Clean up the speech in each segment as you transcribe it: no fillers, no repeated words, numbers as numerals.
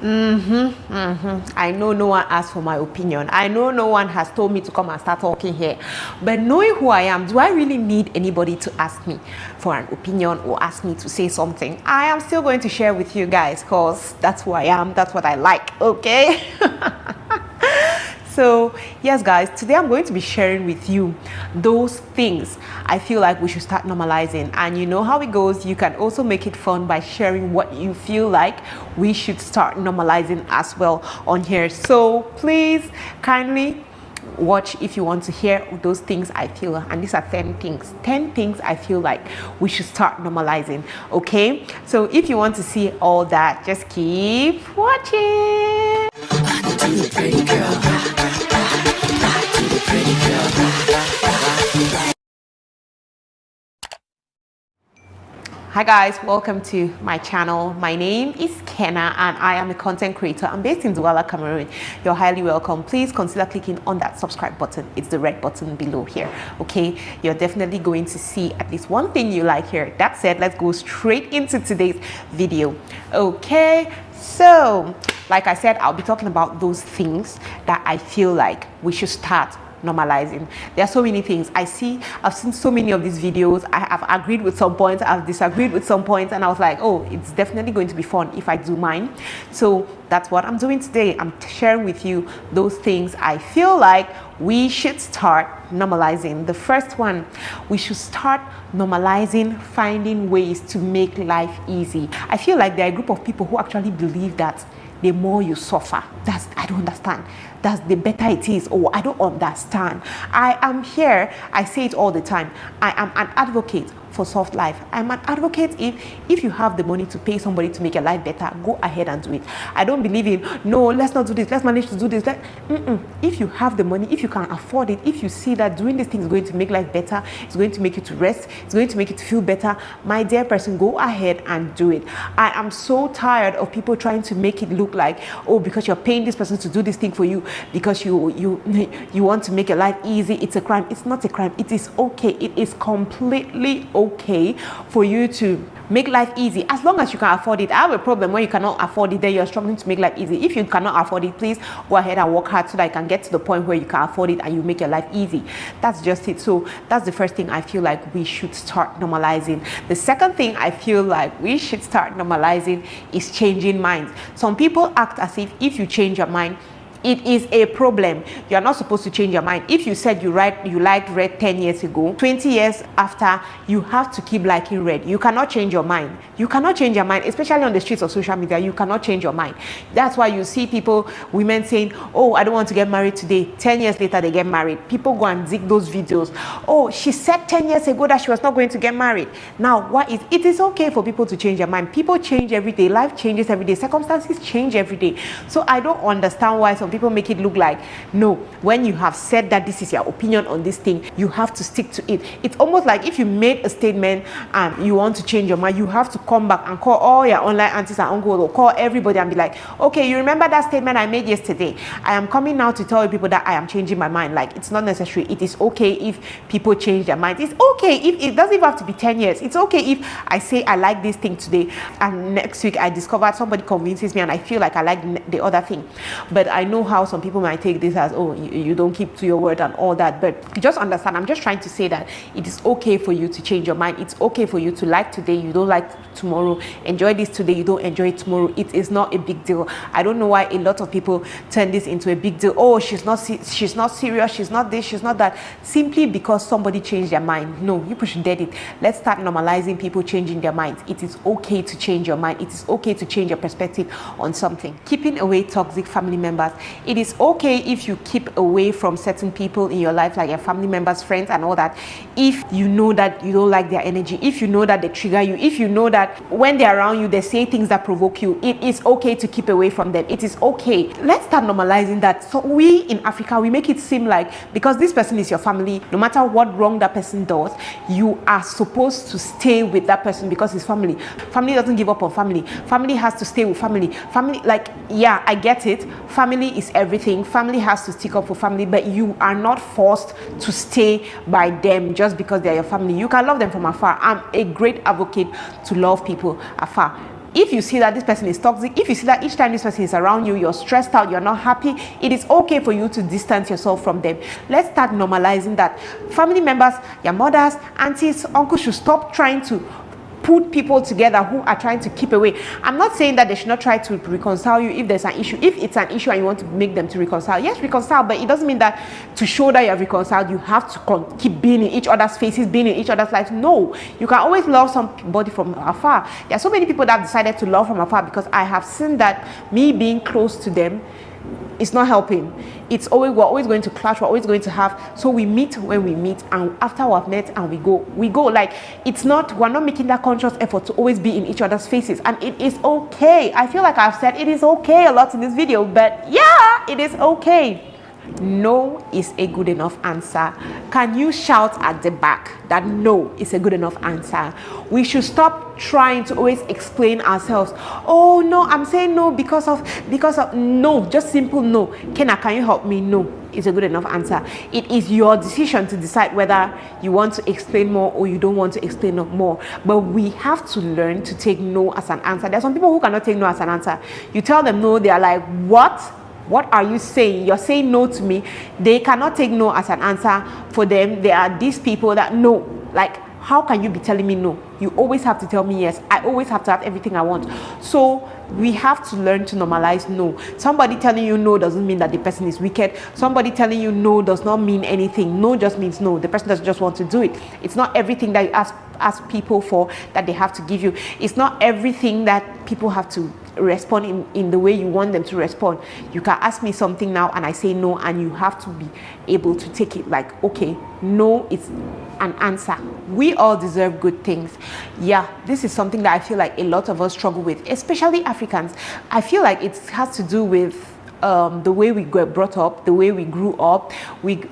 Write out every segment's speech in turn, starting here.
I know no one asked for my opinion. I know no one has told me to come and start talking here. But knowing who I am, do I really need anybody to ask me for an opinion or ask me to say something? I am still going to share with you guys because that's who I am. That's what I like, okay? So yes guys, today I'm going to be sharing with you those things I feel like we should start normalizing. And you know how it goes, you can also make it fun by sharing what you feel like we should start normalizing as well on here. So please kindly watch if you want to hear those things I feel, and these are 10 things I feel like we should start normalizing. Okay, so if you want to see all that, just keep watching. Hi guys, welcome to my channel. My name is Kenna and I am a content creator. I'm based in Douala, Cameroon. You're highly welcome. Please consider clicking on that subscribe button. It's the red button below here. Okay, you're definitely going to see at least one thing you like here. That said, let's go straight into today's video. Okay, so like I said, I'll be talking about those things that I feel like we should start normalizing. There are so many things I've seen so many of these videos. I have agreed with some points, I've disagreed with some points, and I was like, oh, it's definitely going to be fun if I do mine. So that's what I'm doing today. I'm sharing with you those things I feel like we should start normalizing. The first one, we should start normalizing finding ways to make life easy. I feel like there are a group of people who actually believe that the more you suffer, I don't understand, that's the better it is. Oh, I don't understand. I am here, I say it all the time, I am an advocate for soft life. I'm an advocate if you have the money to pay somebody to make your life better, go ahead and do it. I don't believe in, no, let's not do this, let's manage to do this. If you have the money, if you can afford it, if you see that doing this thing is going to make life better, it's going to make you to rest, it's going to make you to feel better, my dear person, go ahead and do it. I am so tired of people trying to make it look like, oh, because you're paying this person to do this thing for you, because you want to make your life easy, it's a crime. It's not a crime. It is okay. It is completely okay for you to make life easy as long as you can afford it. I have a problem when you cannot afford it, then you're struggling to make life easy. If you cannot afford it, please go ahead and work hard so that you can get to the point where you can afford it and you make your life easy. That's just it. So that's the first thing I feel like we should start normalizing. The second thing I feel like we should start normalizing is changing minds. Some people act as if you change your mind, it is a problem. You are not supposed to change your mind. If you said you liked red 10 years ago, 20 years after, you have to keep liking red. You cannot change your mind. You cannot change your mind, especially on the streets of social media. You cannot change your mind. That's why you see women saying, oh, I don't want to get married today. 10 years later, they get married. People go and dig those videos. Oh, she said 10 years ago that she was not going to get married. Now, it is okay for people to change their mind. People change every day. Life changes every day. Circumstances change every day. So I don't understand why some people make it look like, no, when you have said that this is your opinion on this thing, you have to stick to it. It's almost like if you made a statement and you want to change your mind, you have to come back and call all your online aunties and uncles, or call everybody and be like, okay, you remember that statement I made yesterday? I am coming now to tell you people that I am changing my mind. Like, it's not necessary. It is okay if people change their mind. It's okay if it doesn't even have to be 10 years. It's okay if I say I like this thing today and next week I discover somebody convinces me and I feel like I like the other thing. But I know how some people might take this as, oh, you don't keep to your word and all that. But just understand, I'm just trying to say that it is okay for you to change your mind. It's okay for you to like today, you don't like tomorrow. Enjoy this today, you don't enjoy it tomorrow. It is not a big deal. I don't know why a lot of people turn this into a big deal. Oh, she's not serious, she's not this, she's not that, simply because somebody changed their mind. No, you should dead it. Let's start normalizing people changing their minds. It is okay to change your mind. It is okay to change your perspective on something. Keeping away toxic family members. It is okay if you keep away from certain people in your life, like your family members, friends and all that, if you know that you don't like their energy, if you know that they trigger you, if you know that when they're around you they say things that provoke you. It is okay to keep away from them. It is okay. Let's start normalizing that. So we in Africa, we make it seem like because this person is your family, no matter what wrong that person does, you are supposed to stay with that person because it's family. Family doesn't give up on family. Family has to stay with family. Family, like, yeah, I get it. Family is everything. Family has to stick up for family, but you are not forced to stay by them just because they're your family. You can love them from afar. I'm a great advocate to love people afar. If you see that this person is toxic, if you see that each time this person is around you, you're stressed out, you're not happy, it is okay for you to distance yourself from them. Let's start normalizing that. Family members, your mothers, aunties, uncles should stop trying to put people together who are trying to keep away. I'm not saying that they should not try to reconcile you if there's an issue. If it's an issue and you want to make them to reconcile, yes, reconcile, but it doesn't mean that to show that you're reconciled, you have to keep being in each other's faces, being in each other's lives. No, you can always love somebody from afar. There are so many people that have decided to love from afar because I have seen that me being close to them, it's not helping. We're always going to clash, we're always going to have, so we meet when we meet, and after we've met and we go. Like, we're not making that conscious effort to always be in each other's faces, and it is okay. I feel like I've said it is okay a lot in this video, but yeah, it is okay. No is a good enough answer. Can you shout at the back that no is a good enough answer? We should stop trying to always explain ourselves. Oh no, I'm saying no because of no, just simple no. Kenna, can you help me? No is a good enough answer. It is your decision to decide whether you want to explain more or you don't want to explain more. But we have to learn to take no as an answer. There are some people who cannot take no as an answer. You tell them no, they are like, what are you saying? You're saying no to me. They cannot take no as an answer. For them, there are these people that no. Like, how can you be telling me no? You always have to tell me yes. I always have to have everything I want. So we have to learn to normalize no. Somebody telling you no doesn't mean that the person is wicked. Somebody telling you no does not mean anything. No just means no. The person doesn't just want to do it. It's not everything that you ask people for that they have to give you. It's not everything that people have to respond in the way you want them to respond. You can ask me something now and I say no, and you have to be able to take it like, okay, no is an answer. We all deserve good things. Yeah, this is something that I feel like a lot of us struggle with, especially Africans. I feel like it has to do with the way we got brought up, the way we grew up.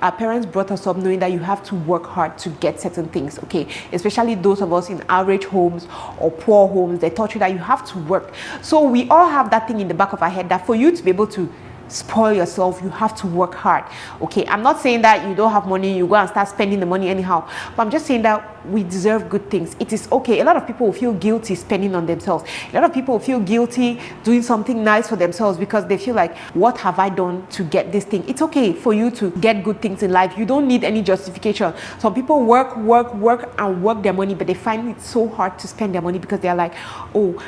Our parents brought us up knowing that you have to work hard to get certain things, okay? Especially those of us in average homes or poor homes, they taught you that you have to work. So we all have that thing in the back of our head that for you to be able to spoil yourself, you have to work hard. Okay, I'm not saying that you don't have money, you go and start spending the money anyhow, but I'm just saying that we deserve good things. It is okay. A lot of people will feel guilty spending on themselves. A lot of people will feel guilty doing something nice for themselves because they feel like, what have I done to get this thing? It's okay for you to get good things in life. You don't need any justification. Some people work their money, but they find it so hard to spend their money because they're like, oh,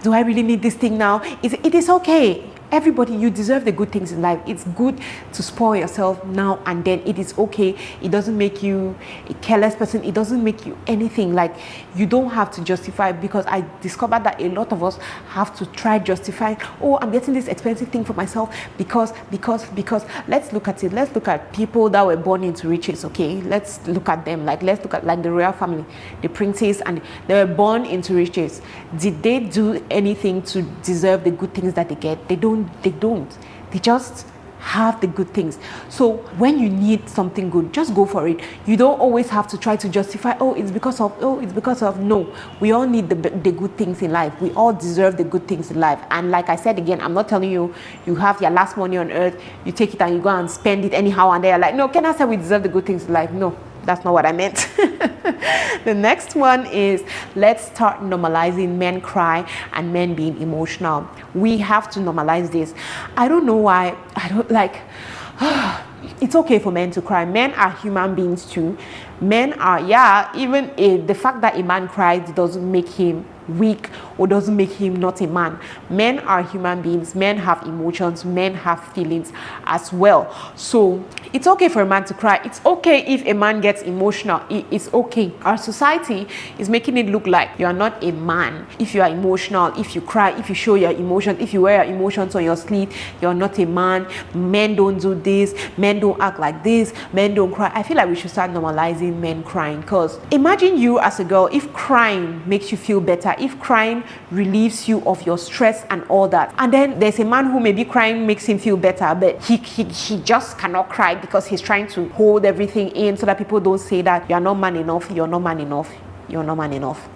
do I really need this thing now? It is okay. Everybody, you deserve the good things in life. It's good to spoil yourself now and then. It is okay. It doesn't make you a careless person. It doesn't make you anything. Like, you don't have to justify, because I discovered that a lot of us have to try justifying, oh, I'm getting this expensive thing for myself because. Let's look at it. Let's look at people that were born into riches, okay? Let's look at them. Let's look at the royal family, the princes, and they were born into riches. Did they do anything to deserve the good things that they get? They don't. They just have the good things. So when you need something good, just go for it. You don't always have to try to justify, it's because of. No, we all need the good things in life. We all deserve the good things in life. And like I said again, I'm not telling you have your last money on earth, you take it and you go and spend it anyhow, and they're like, no, can I say we deserve the good things in life? No, that's not what I meant. The next one is, let's start normalizing men cry and men being emotional. We have to normalize this. I don't know why. I don't like. It's okay for men to cry. Men are human beings too. Men are, even the fact that a man cries doesn't make him weak or doesn't make him not a man. Men are human beings. Men have emotions. Men have feelings as well. So it's okay for a man to cry. It's okay if a man gets emotional. It's okay. Our society is making it look like you are not a man if you are emotional, if you cry, if you show your emotions, if you wear your emotions on your sleeve. You're not a man. Men don't do this. Men don't act like this. Men don't cry. I feel like we should start normalizing men crying, because imagine you as a girl, if crying makes you feel better, if crying relieves you of your stress and all that, and then there's a man who maybe crying makes him feel better, but he just cannot cry because he's trying to hold everything in so that people don't say that you're not man enough, you're not man enough, you're not man enough.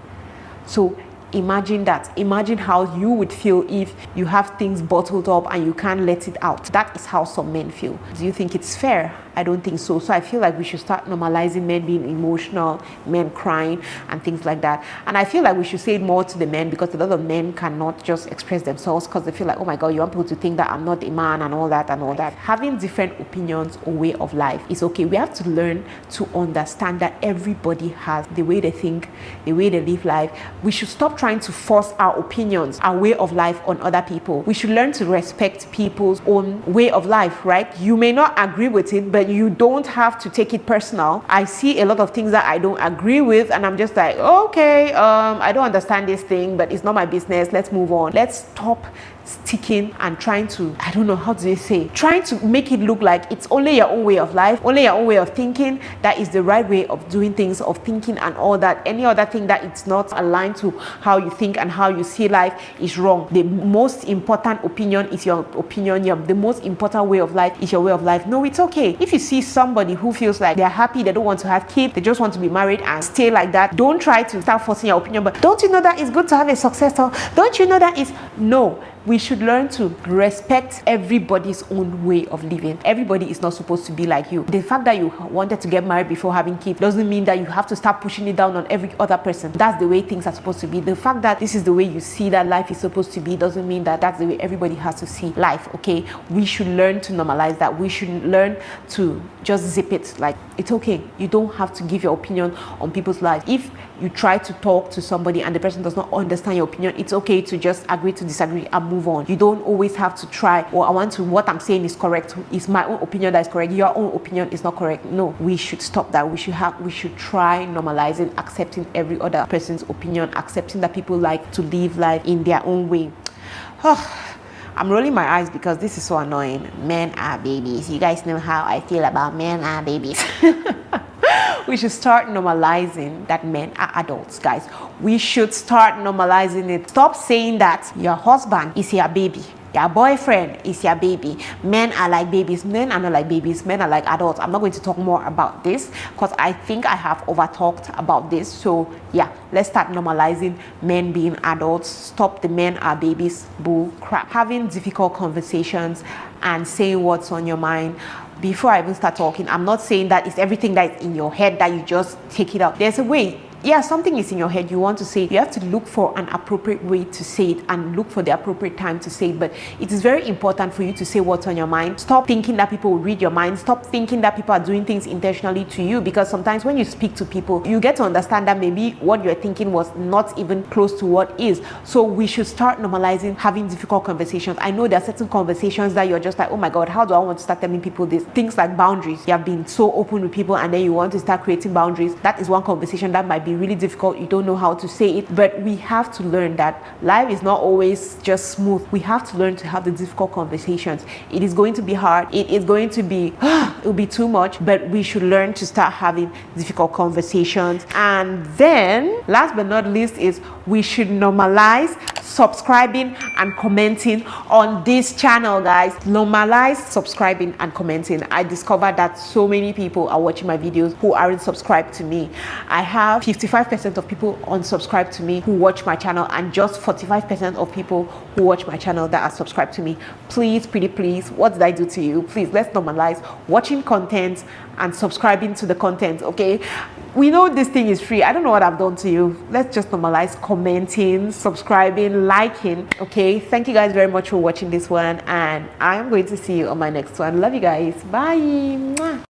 So Imagine that. Imagine how you would feel if you have things bottled up and you can't let it out. That is how some men feel. Do you think it's fair? I don't think so. So I feel like we should start normalizing men being emotional, men crying and things like that. And I feel like we should say it more to the men, because a lot of men cannot just express themselves because they feel like, oh my God, you want people to think that I'm not a man and all that and all that. Having different opinions or way of life is okay. We have to learn to understand that everybody has the way they think, the way they live life. We should stop trying to force our opinions, our way of life on other people. We should learn to respect people's own way of life, right? You may not agree with it, but you don't have to take it personal. I see a lot of things that I don't agree with and I'm just like, okay, I don't understand this thing, but it's not my business. Let's move on. Let's stop sticking and trying to, I don't know, how do they say, trying to make it look like it's only your own way of life, only your own way of thinking that is the right way of doing things, of thinking and all that. Any other thing that it's not aligned to how you think and how you see life is wrong. The most important opinion is your opinion. The most important way of life is your way of life. No, it's okay. If you see somebody who feels like they're happy, they don't want to have kids, they just want to be married and stay like that, don't try to start forcing your opinion. But don't you know that it's good to have a successor? Don't you know that it's no? We should learn to respect everybody's own way of living. Everybody is not supposed to be like you. The fact that you wanted to get married before having kids doesn't mean that you have to start pushing it down on every other person. That's the way things are supposed to be. The fact that this is the way you see that life is supposed to be doesn't mean that that's the way everybody has to see life, okay? We should learn to normalize that. We should learn to just zip it. Like, it's okay. You don't have to give your opinion on people's lives. If you try to talk to somebody and the person does not understand your opinion, it's okay to just agree to disagree and move on. You don't always have to try, or what I'm saying is correct. It's my own opinion that is correct. Your own opinion is not correct. No, we should stop that. We should try normalizing, accepting every other person's opinion, accepting that people like to live life in their own way. I'm rolling my eyes because this is so annoying. Men are babies. You guys know how I feel about men are babies. We should start normalizing that men are adults, guys. We should start normalizing it. Stop saying that your husband is your baby. Your boyfriend is your baby. Men are like babies. Men are not like babies. Men are like adults. I'm not going to talk more about this because I think I have over talked about this. So yeah, let's start normalizing men being adults. Stop the men are babies bull crap. Having difficult conversations and saying what's on your mind. Before I even start talking, I'm not saying that it's everything that is in your head that you just take it out. There's a way. Yeah, something is in your head, you want to say it. You have to look for an appropriate way to say it and look for the appropriate time to say it. But it is very important for you to say what's on your mind. Stop thinking that people will read your mind. Stop thinking that people are doing things intentionally to you, because sometimes when you speak to people, you get to understand that maybe what you're thinking was not even close to what is. So we should start normalizing having difficult conversations. I know there are certain conversations that you're just like, oh my God, how do I want to start telling people this? Things like boundaries. You have been so open with people and then you want to start creating boundaries. That is one conversation that might be really difficult. You don't know how to say it, but we have to learn that life is not always just smooth. We have to learn to have the difficult conversations. It is going to be hard. It is going to be it will be too much, but we should learn to start having difficult conversations. And then last but not least is we should normalize subscribing and commenting on this channel, guys. Normalize subscribing and commenting. I discovered that so many people are watching my videos who aren't subscribed to me. I have 55% of people unsubscribed to me who watch my channel and just 45% of people who watch my channel that are subscribed to me. Please, pretty please, what did I do to you? Please, let's normalize watching content and subscribing to the content, okay? We know this thing is free. I don't know what I've done to you. Let's just normalize commenting, subscribing, liking, okay? Thank you guys very much for watching this one, and I'm going to see you on my next one. Love you guys. Bye. Mwah.